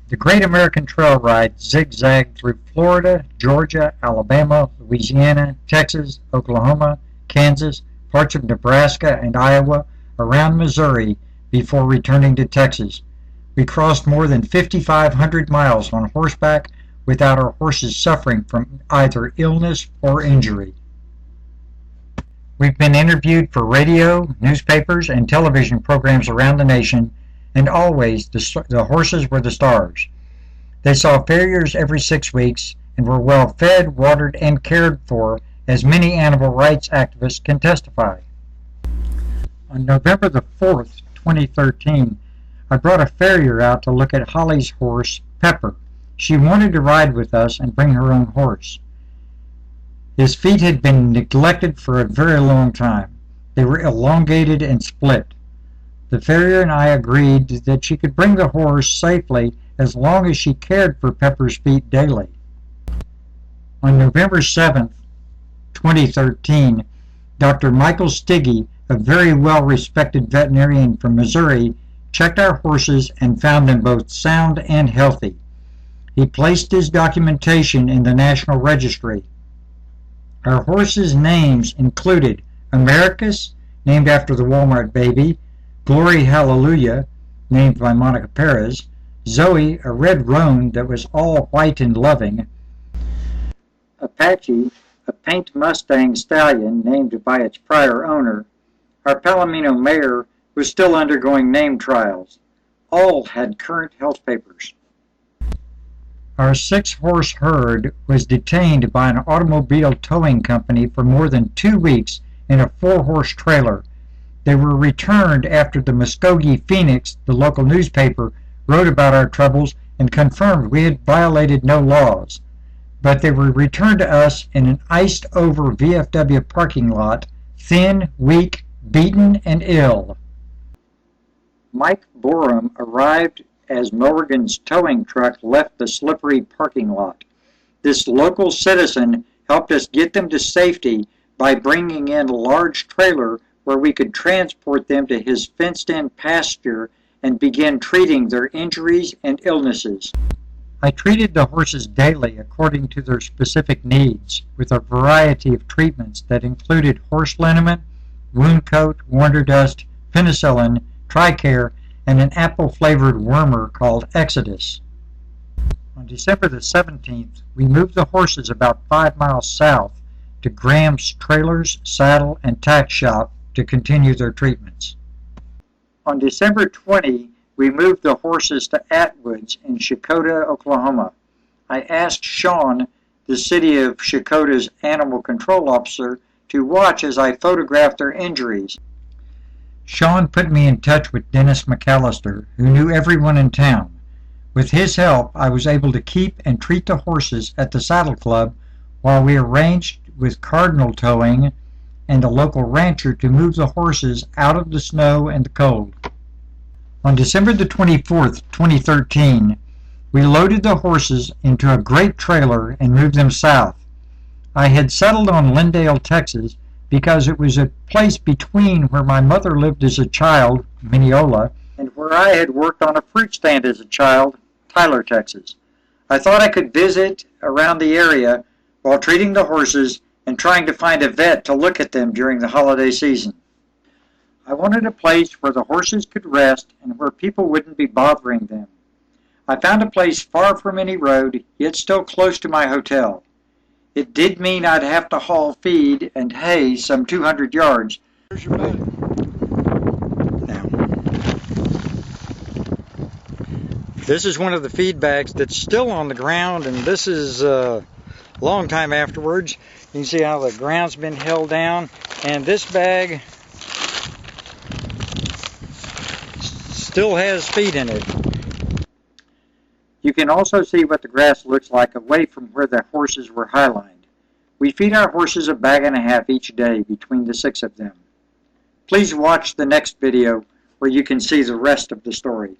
The Great American Trail Ride zigzagged through Florida, Georgia, Alabama, Louisiana, Texas, Oklahoma, Kansas, parts of Nebraska and Iowa, around Missouri, before returning to Texas. We crossed more than 5,500 miles on horseback without our horses suffering from either illness or injury. We've been interviewed for radio, newspapers, and television programs around the nation, and always the horses were the stars. They saw farriers every 6 weeks and were well fed, watered, and cared for, as many animal rights activists can testify. On November the 4th, 2013, I brought a farrier out to look at Holly's horse, Pepper. She wanted to ride with us and bring her own horse. His feet had been neglected for a very long time. They were elongated and split. The farrier and I agreed that she could bring the horse safely as long as she cared for Pepper's feet daily. On November 7th, 2013, Dr. Michael Stiggy, a very well-respected veterinarian from Missouri, checked our horses and found them both sound and healthy. He placed his documentation in the National Registry. Our horses' names included Americus, named after the Walmart baby, Glory Hallelujah, named by Monica Perez, Zoe, a red roan that was all white and loving, Apache, a paint Mustang stallion named by its prior owner. Our Palomino mare was still undergoing name trials. All had current health papers. Our 6-horse herd was detained by an automobile towing company for more than 2 weeks in a 4-horse trailer. They were returned after the Muskogee Phoenix, the local newspaper, wrote about our troubles and confirmed we had violated no laws. But they were returned to us in an iced-over VFW parking lot, thin, weak, beaten, and ill. Mike Borum arrived as Morgan's towing truck left the slippery parking lot. This local citizen helped us get them to safety by bringing in a large trailer where we could transport them to his fenced-in pasture and begin treating their injuries and illnesses. I treated the horses daily according to their specific needs, with a variety of treatments that included horse liniment, wound coat, wander dust, penicillin, Tricare, and an apple-flavored wormer called Exodus. On December the 17th, we moved the horses about 5 miles south to Graham's Trailers, Saddle, and Tack Shop to continue their treatments. On December 20, we moved the horses to Atwoods in Checotah, Oklahoma. I asked Sean, the city of Checotah's animal control officer, to watch as I photographed their injuries. Sean put me in touch with Dennis McAllister, who knew everyone in town. With his help, I was able to keep and treat the horses at the Saddle Club while we arranged with Cardinal Towing and a local rancher to move the horses out of the snow and the cold. On December the 24th, 2013, we loaded the horses into a great trailer and moved them south. I had settled on Lindale, Texas, because it was a place between where my mother lived as a child, Mineola, and where I had worked on a fruit stand as a child, Tyler, Texas. I thought I could visit around the area while treating the horses and trying to find a vet to look at them during the holiday season. I wanted a place where the horses could rest and where people wouldn't be bothering them. I found a place far from any road, yet still close to my hotel. It did mean I'd have to haul feed and hay some 200 yards. Where's your bed? Now, this is one of the feed bags that's still on the ground, and this is a long time afterwards. You can see how the ground's been held down, and this bag still has feed in it. You can also see what the grass looks like away from where the horses were highlined. We feed our horses a bag and a half each day between the 6 of them. Please watch the next video where you can see the rest of the story.